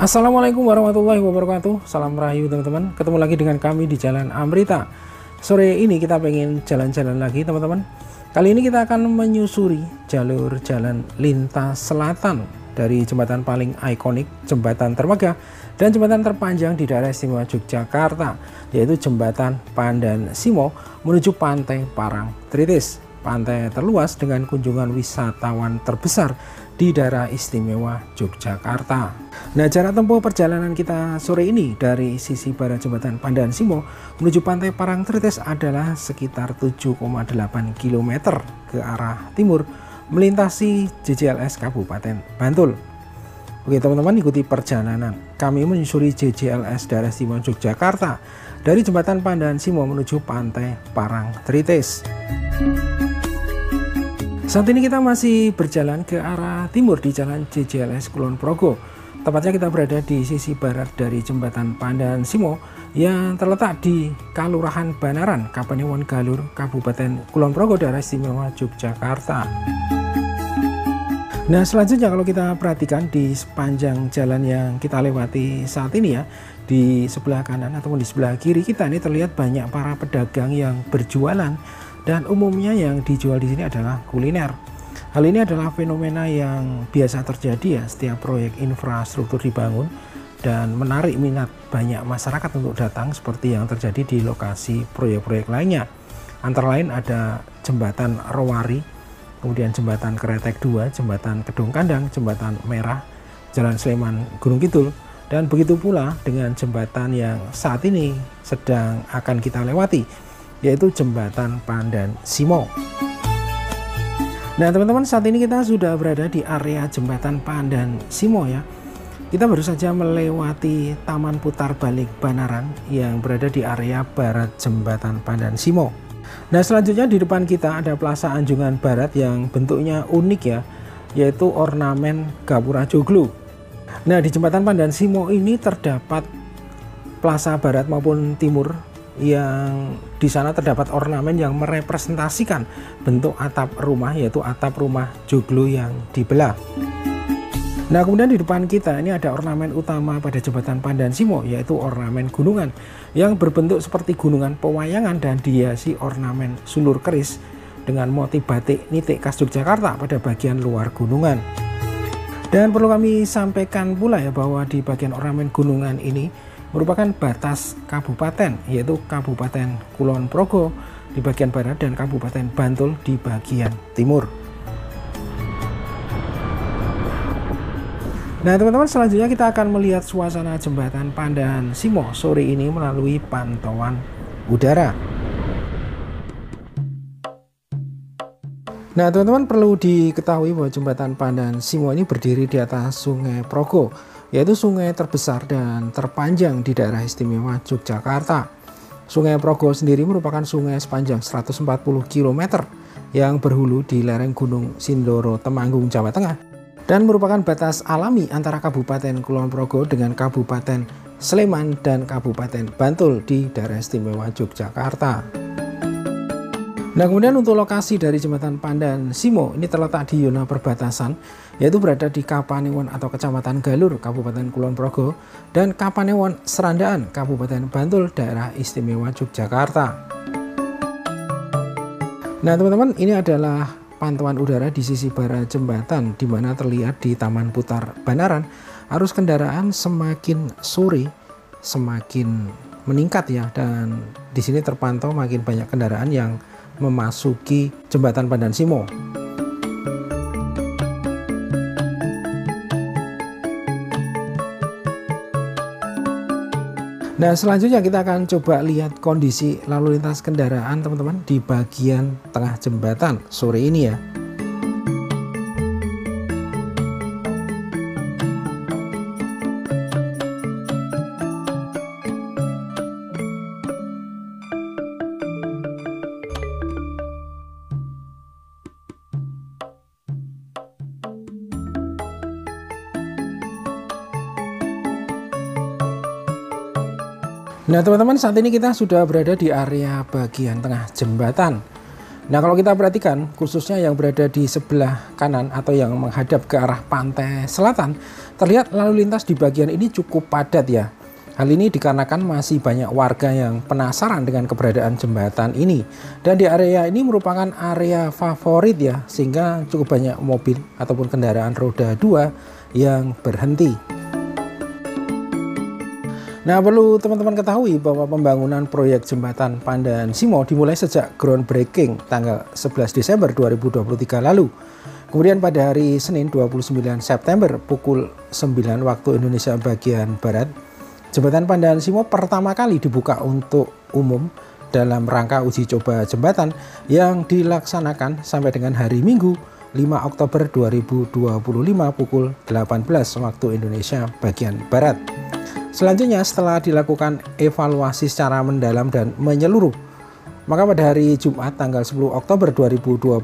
Assalamualaikum warahmatullahi wabarakatuh. Salam rahayu teman-teman. Ketemu lagi dengan kami di Jalan Amrita. Sore ini kita pengen jalan-jalan lagi teman-teman. Kali ini kita akan menyusuri jalur jalan lintas selatan dari jembatan paling ikonik, jembatan termegah dan jembatan terpanjang di daerah istimewa Yogyakarta, yaitu jembatan Pandan Simo menuju Pantai Parangtritis, pantai terluas dengan kunjungan wisatawan terbesar di daerah istimewa Yogyakarta. Nah, jarak tempuh perjalanan kita sore ini dari sisi barat jembatan Pandan Simo menuju Pantai Parangtritis adalah sekitar 7,8 km ke arah timur melintasi JJLS Kabupaten Bantul. Oke teman-teman, ikuti perjalanan kami menyusuri JJLS daerah istimewa Yogyakarta dari jembatan Pandan Simo menuju Pantai Parangtritis. Saat ini kita masih berjalan ke arah timur di jalan JJLS Kulon Progo. Tepatnya kita berada di sisi barat dari jembatan Pandan Simo yang terletak di Kalurahan Banaran, Kapanewon Galur, Kabupaten Kulon Progo, daerah istimewa Yogyakarta. Nah, selanjutnya kalau kita perhatikan di sepanjang jalan yang kita lewati saat ini ya, di sebelah kanan ataupun di sebelah kiri kita ini terlihat banyak para pedagang yang berjualan. Dan umumnya yang dijual di sini adalah kuliner. Hal ini adalah fenomena yang biasa terjadi ya setiap proyek infrastruktur dibangun dan menarik minat banyak masyarakat untuk datang, seperti yang terjadi di lokasi proyek-proyek lainnya. Antara lain ada jembatan Rowari, kemudian jembatan Kretek 2, jembatan Kedung Kandang, jembatan Merah, Jalan Sleman Gunung Kidul, dan begitu pula dengan jembatan yang saat ini sedang akan kita lewati, yaitu jembatan Pandan Simo. Nah teman-teman, saat ini kita sudah berada di area jembatan Pandan Simo ya. Kita baru saja melewati Taman Putar Balik Banaran yang berada di area barat jembatan Pandan Simo. Nah selanjutnya di depan kita ada Plaza Anjungan Barat yang bentuknya unik ya, yaitu ornamen Gapura Joglo. Nah di jembatan Pandan Simo ini terdapat plaza barat maupun timur yang di sana terdapat ornamen yang merepresentasikan bentuk atap rumah, yaitu atap rumah joglo yang dibelah. Nah kemudian di depan kita ini ada ornamen utama pada jembatan Pandan Simo, yaitu ornamen gunungan yang berbentuk seperti gunungan pewayangan dan dihiasi ornamen sulur keris dengan motif batik nitik khas Yogyakarta pada bagian luar gunungan. Dan perlu kami sampaikan pula ya bahwa di bagian ornamen gunungan ini merupakan batas kabupaten, yaitu Kabupaten Kulon Progo di bagian barat dan Kabupaten Bantul di bagian timur. Nah teman-teman, selanjutnya kita akan melihat suasana jembatan Pandan Simo sore ini melalui pantauan udara. Nah teman-teman, perlu diketahui bahwa jembatan Pandan Simo ini berdiri di atas Sungai Progo, yaitu sungai terbesar dan terpanjang di daerah istimewa Yogyakarta. Sungai Progo sendiri merupakan sungai sepanjang 140 km yang berhulu di lereng Gunung Sindoro, Temanggung, Jawa Tengah, dan merupakan batas alami antara Kabupaten Kulon Progo dengan Kabupaten Sleman dan Kabupaten Bantul di daerah istimewa Yogyakarta. Nah kemudian untuk lokasi dari jembatan Pandan Simo ini terletak di zona perbatasan, yaitu berada di Kapanewon atau Kecamatan Galur, Kabupaten Kulon Progo, dan Kapanewon Serandaan, Kabupaten Bantul, daerah istimewa Yogyakarta. Nah teman-teman, ini adalah pantauan udara di sisi barat jembatan, di mana terlihat di Taman Putar Banaran arus kendaraan semakin sore semakin meningkat ya, dan di sini terpantau makin banyak kendaraan yang memasuki jembatan Pandan Simo. Nah selanjutnya kita akan coba lihat kondisi lalu lintas kendaraan teman-teman di bagian tengah jembatan sore ini ya. Nah teman-teman, saat ini kita sudah berada di area bagian tengah jembatan. Nah, kalau kita perhatikan khususnya yang berada di sebelah kanan atau yang menghadap ke arah pantai selatan, terlihat lalu lintas di bagian ini cukup padat ya. Hal ini dikarenakan masih banyak warga yang penasaran dengan keberadaan jembatan ini. Dan di area ini merupakan area favorit ya, sehingga cukup banyak mobil ataupun kendaraan roda 2 yang berhenti. Nah, perlu teman-teman ketahui bahwa pembangunan proyek jembatan Pandan Simo dimulai sejak groundbreaking tanggal 11 Desember 2023 lalu. Kemudian pada hari Senin 29 September pukul 9 waktu Indonesia bagian Barat, jembatan Pandan Simo pertama kali dibuka untuk umum dalam rangka uji coba jembatan yang dilaksanakan sampai dengan hari Minggu 5 Oktober 2025 pukul 18 waktu Indonesia bagian Barat. Selanjutnya, setelah dilakukan evaluasi secara mendalam dan menyeluruh, maka pada hari Jumat tanggal 10 Oktober 2025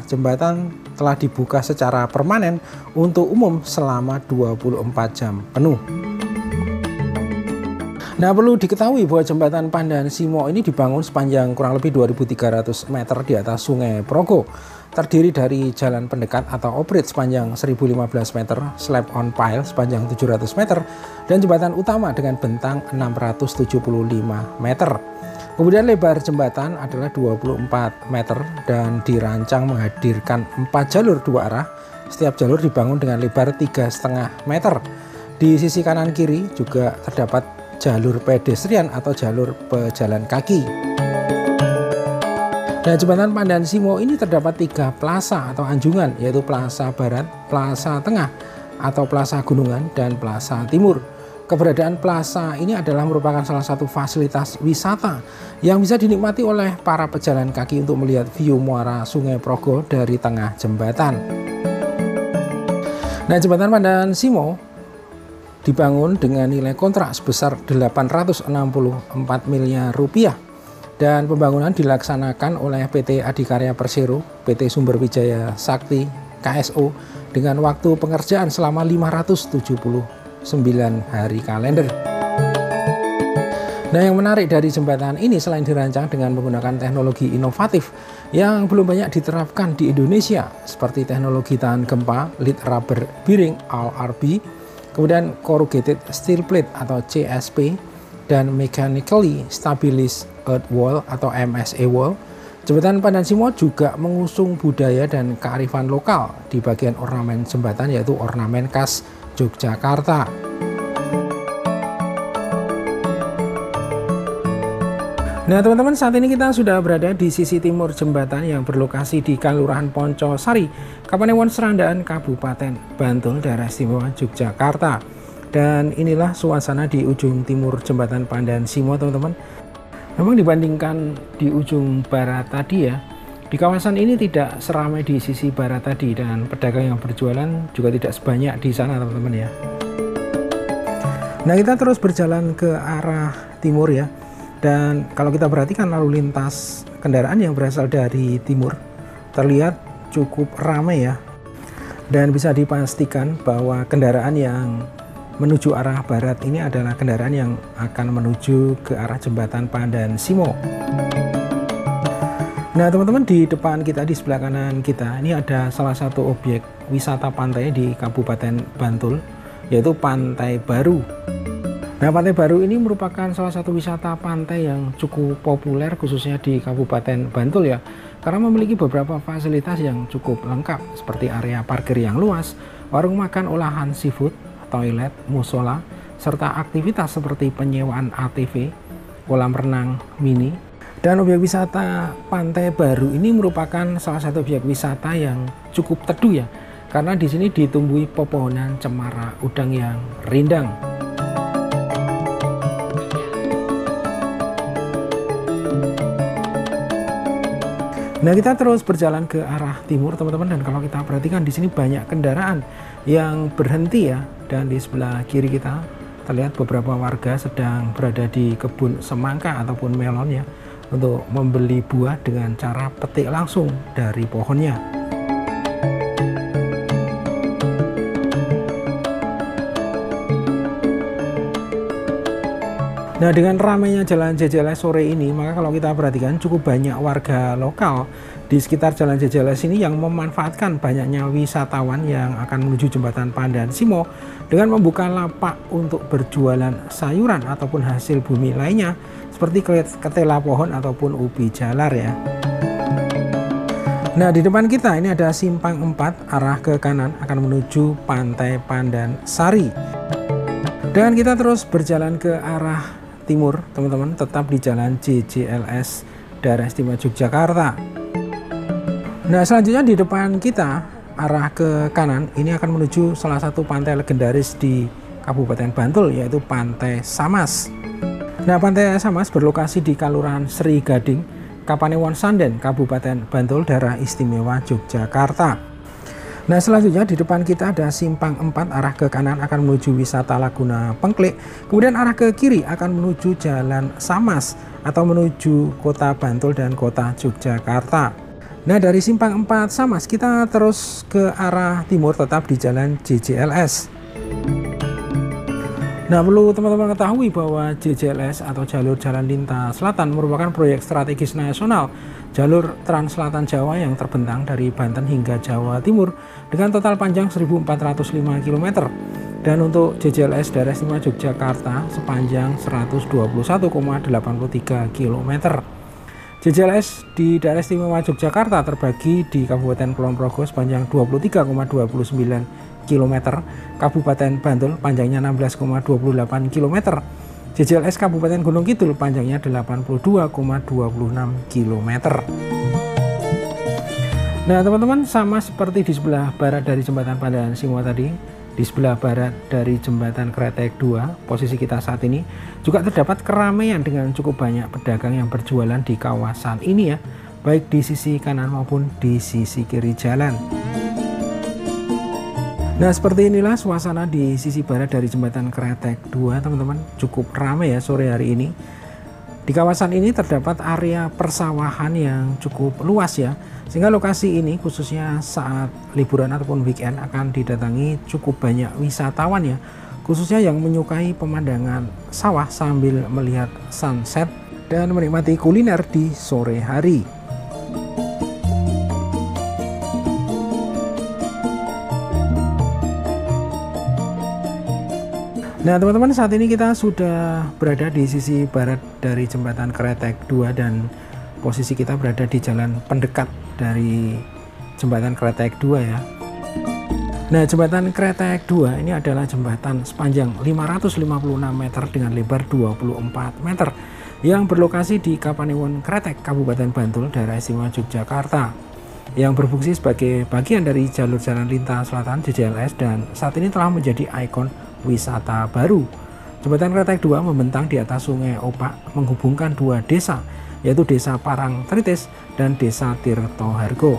jembatan telah dibuka secara permanen untuk umum selama 24 jam penuh. Nah, perlu diketahui bahwa jembatan Pandan Simo ini dibangun sepanjang kurang lebih 2.300 meter di atas Sungai Progo. Terdiri dari jalan pendekat atau off-road sepanjang 1015 meter, slab on pile sepanjang 700 meter, dan jembatan utama dengan bentang 675 meter. Kemudian lebar jembatan adalah 24 meter dan dirancang menghadirkan 4 jalur 2 arah. Setiap jalur dibangun dengan lebar 3,5 meter. Di sisi kanan kiri juga terdapat jalur pedestrian atau jalur pejalan kaki. Nah, jembatan Pandan Simo ini terdapat 3 plaza atau anjungan, yaitu Plaza Barat, Plaza Tengah atau Plaza Gunungan, dan Plaza Timur. Keberadaan plaza ini adalah merupakan salah satu fasilitas wisata yang bisa dinikmati oleh para pejalan kaki untuk melihat view muara Sungai Progo dari tengah jembatan. Nah, jembatan Pandan Simo dibangun dengan nilai kontrak sebesar 864 miliar rupiah. Dan pembangunan dilaksanakan oleh PT Adikarya Persero, PT Sumber Wijaya Sakti, KSO, dengan waktu pengerjaan selama 579 hari kalender. Nah, yang menarik dari jembatan ini selain dirancang dengan menggunakan teknologi inovatif yang belum banyak diterapkan di Indonesia, seperti teknologi tahan gempa, lead rubber bearing (LRB), kemudian corrugated steel plate atau CSP, dan mechanically stabilized earth wall atau MSE wall, jembatan Pandan Simo juga mengusung budaya dan kearifan lokal di bagian ornamen jembatan, yaitu ornamen khas Yogyakarta. Nah, teman-teman, saat ini kita sudah berada di sisi timur jembatan yang berlokasi di Kelurahan Poncosari, Kapanewon Serandaan, Kabupaten Bantul, Daerah Istimewa Yogyakarta. Dan inilah suasana di ujung timur jembatan Pandan Simo, teman-teman. Memang dibandingkan di ujung barat tadi ya, di kawasan ini tidak seramai di sisi barat tadi, dan pedagang yang berjualan juga tidak sebanyak di sana, teman-teman ya. Nah, kita terus berjalan ke arah timur ya. Dan kalau kita perhatikan lalu lintas kendaraan yang berasal dari timur terlihat cukup ramai ya. Dan bisa dipastikan bahwa kendaraan yang menuju arah barat ini adalah kendaraan yang akan menuju ke arah jembatan Pandan Simo. Nah, teman-teman, di depan kita, di sebelah kanan kita, ini ada salah satu objek wisata pantai di Kabupaten Bantul, yaitu Pantai Baru. Nah, Pantai Baru ini merupakan salah satu wisata pantai yang cukup populer khususnya di Kabupaten Bantul ya, karena memiliki beberapa fasilitas yang cukup lengkap seperti area parkir yang luas, warung makan olahan seafood, toilet, musola, serta aktivitas seperti penyewaan ATV, kolam renang mini. Dan objek wisata Pantai Baru ini merupakan salah satu objek wisata yang cukup teduh ya, karena di sini ditumbuhi pepohonan cemara udang yang rindang. Nah, kita terus berjalan ke arah timur, teman-teman, dan kalau kita perhatikan di sini banyak kendaraan yang berhenti ya, dan di sebelah kiri kita terlihat beberapa warga sedang berada di kebun semangka ataupun melon ya, untuk membeli buah dengan cara petik langsung dari pohonnya. Nah, dengan ramainya jalan JJLS sore ini, maka kalau kita perhatikan cukup banyak warga lokal di sekitar jalan JJLS ini yang memanfaatkan banyaknya wisatawan yang akan menuju jembatan Pandan Simo dengan membuka lapak untuk berjualan sayuran ataupun hasil bumi lainnya seperti ketela pohon ataupun ubi jalar ya. Nah, di depan kita ini ada simpang 4 arah ke kanan akan menuju Pantai Pandan Sari. Dan kita terus berjalan ke arah timur, teman-teman, tetap di jalan JJLS Daerah Istimewa Yogyakarta. Nah, selanjutnya di depan kita arah ke kanan ini akan menuju salah satu pantai legendaris di Kabupaten Bantul, yaitu Pantai Samas. Nah, Pantai Samas berlokasi di Kelurahan Sri Gading, Kapanewon Sanden, Kabupaten Bantul, Daerah Istimewa Yogyakarta. Nah, selanjutnya di depan kita ada simpang 4 arah ke kanan akan menuju wisata Laguna Pengklik, kemudian arah ke kiri akan menuju Jalan Samas atau menuju Kota Bantul dan Kota Yogyakarta. Nah, dari simpang 4 Samas kita terus ke arah timur tetap di Jalan JJLS. Nah, perlu teman-teman ketahui bahwa JJLS atau Jalur Jalan Lintas Selatan merupakan proyek strategis nasional jalur Trans Selatan Jawa yang terbentang dari Banten hingga Jawa Timur dengan total panjang 1.405 km. Dan untuk JJLS Daerah Istimewa Yogyakarta sepanjang 121,83 km. JJLS di Daerah Istimewa Yogyakarta terbagi di Kabupaten Kulon Progo sepanjang 23,29 km, Kabupaten Bantul panjangnya 16,28 km, JJLS Kabupaten Gunung Kidul panjangnya 82,26 km. Nah, teman-teman, sama seperti di sebelah barat dari jembatan Pandan Simo tadi, di sebelah barat dari jembatan Kretek 2, posisi kita saat ini juga terdapat keramaian dengan cukup banyak pedagang yang berjualan di kawasan ini ya, baik di sisi kanan maupun di sisi kiri jalan. Nah, seperti inilah suasana di sisi barat dari jembatan Kretek 2, teman-teman. Cukup ramai ya sore hari ini. Di kawasan ini terdapat area persawahan yang cukup luas ya, sehingga lokasi ini khususnya saat liburan ataupun weekend akan didatangi cukup banyak wisatawan ya, khususnya yang menyukai pemandangan sawah sambil melihat sunset dan menikmati kuliner di sore hari. Nah, teman-teman, saat ini kita sudah berada di sisi barat dari jembatan Kretek 2 dan posisi kita berada di jalan pendekat dari jembatan Kretek 2 ya. Nah, jembatan Kretek 2 ini adalah jembatan sepanjang 556 meter dengan lebar 24 meter yang berlokasi di Kapanewon Kretek, Kabupaten Bantul, Daerah Istimewa Yogyakarta, yang berfungsi sebagai bagian dari jalur jalan lintas selatan JJLS dan saat ini telah menjadi ikon wisata baru. Jembatan Kretek 2 membentang di atas Sungai Opak menghubungkan dua desa, yaitu Desa Parang Tritis dan Desa Tirto Hargo.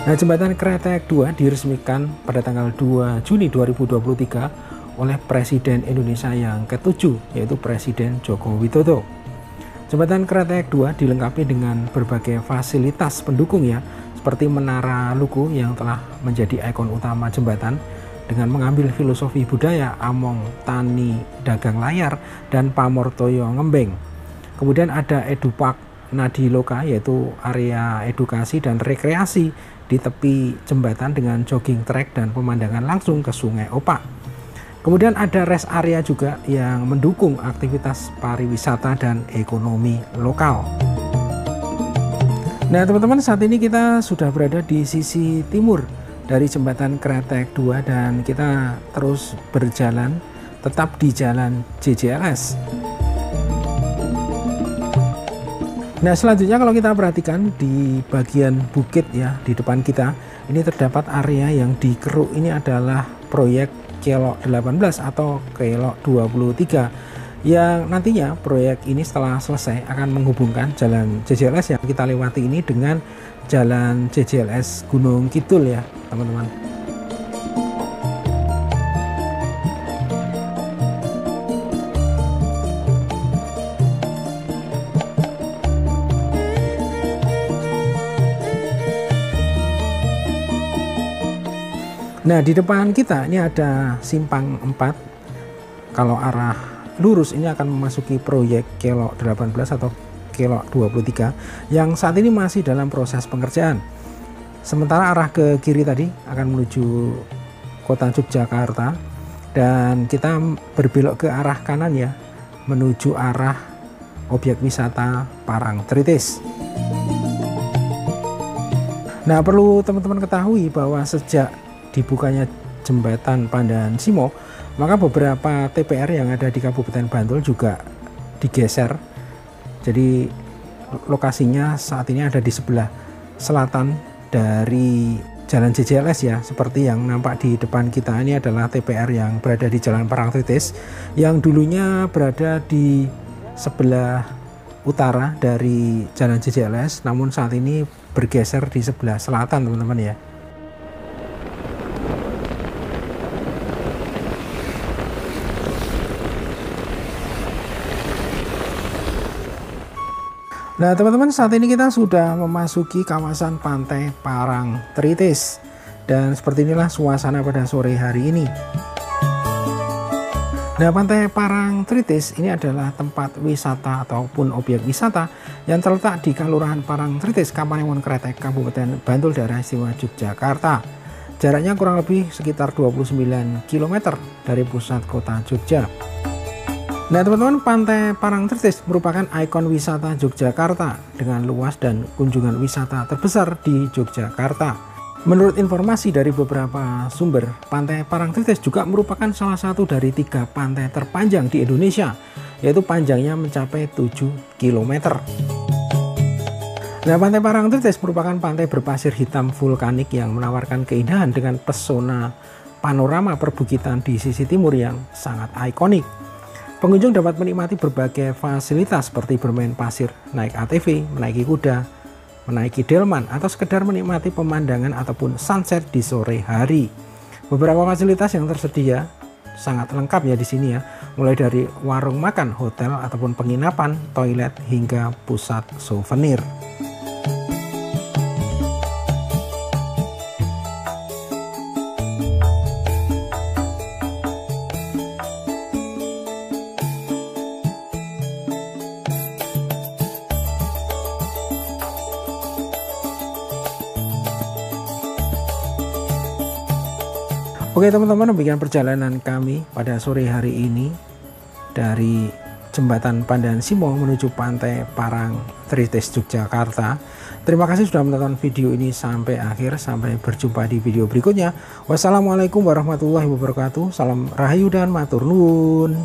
Nah, jembatan Kretek 2 diresmikan pada tanggal 2 Juni 2023 oleh Presiden Indonesia yang ke-7, yaitu Presiden Joko Widodo. Jembatan Kretek 2 dilengkapi dengan berbagai fasilitas pendukung ya, seperti menara luku yang telah menjadi ikon utama jembatan dengan mengambil filosofi budaya Among Tani Dagang Layar dan Pamortoyo Ngembeng. Kemudian ada Edupark Nadiloka, yaitu area edukasi dan rekreasi di tepi jembatan dengan jogging track dan pemandangan langsung ke Sungai Opak. Kemudian ada rest area juga yang mendukung aktivitas pariwisata dan ekonomi lokal. Nah, teman-teman, saat ini kita sudah berada di sisi timur dari jembatan Kretek 2 dan kita terus berjalan tetap di jalan JJLS. Nah, selanjutnya kalau kita perhatikan di bagian bukit ya di depan kita ini terdapat area yang dikeruk. Ini adalah proyek Kelok 18 atau Kelok 23 yang nantinya proyek ini setelah selesai akan menghubungkan jalan JJLS yang kita lewati ini dengan jalan JJLS Gunung Kidul ya, teman-teman. Nah, di depan kita ini ada simpang 4 kalau arah lurus ini akan memasuki proyek Kelok 18 atau Kelok 23 yang saat ini masih dalam proses pengerjaan. Sementara arah ke kiri tadi akan menuju kota Yogyakarta, dan kita berbelok ke arah kanan ya, menuju arah objek wisata Parangtritis. Nah, perlu teman-teman ketahui bahwa sejak dibukanya jembatan Pandan Simo, maka beberapa TPR yang ada di Kabupaten Bantul juga digeser. Jadi lokasinya saat ini ada di sebelah selatan dari Jalan JJLS ya, seperti yang nampak di depan kita ini adalah TPR yang berada di Jalan Parangtritis, yang dulunya berada di sebelah utara dari Jalan JJLS, namun saat ini bergeser di sebelah selatan teman-teman ya. Nah teman-teman, saat ini kita sudah memasuki kawasan pantai Parangtritis, dan seperti inilah suasana pada sore hari ini. Nah, pantai Parangtritis ini adalah tempat wisata ataupun objek wisata yang terletak di Kelurahan Parangtritis, Kapanewon Kretek, Kabupaten Bantul, Daerah Istimewa Yogyakarta. Jaraknya kurang lebih sekitar 29 km dari pusat kota Jogja. Nah teman-teman, pantai Parangtritis merupakan ikon wisata Yogyakarta dengan luas dan kunjungan wisata terbesar di Yogyakarta. Menurut informasi dari beberapa sumber, pantai Parangtritis juga merupakan salah satu dari 3 pantai terpanjang di Indonesia, yaitu panjangnya mencapai 7 km. Nah, pantai Parangtritis merupakan pantai berpasir hitam vulkanik yang menawarkan keindahan dengan pesona panorama perbukitan di sisi timur yang sangat ikonik. Pengunjung dapat menikmati berbagai fasilitas seperti bermain pasir, naik ATV, menaiki kuda, menaiki delman, atau sekedar menikmati pemandangan ataupun sunset di sore hari. Beberapa fasilitas yang tersedia sangat lengkap ya di sini ya, mulai dari warung makan, hotel ataupun penginapan, toilet hingga pusat souvenir. Oke teman-teman, demikian perjalanan kami pada sore hari ini dari Jembatan Pandan Simo menuju Pantai Parangtritis, Yogyakarta. Terima kasih sudah menonton video ini sampai akhir. Sampai berjumpa di video berikutnya. Wassalamualaikum warahmatullahi wabarakatuh. Salam rahayu dan matur nuwun.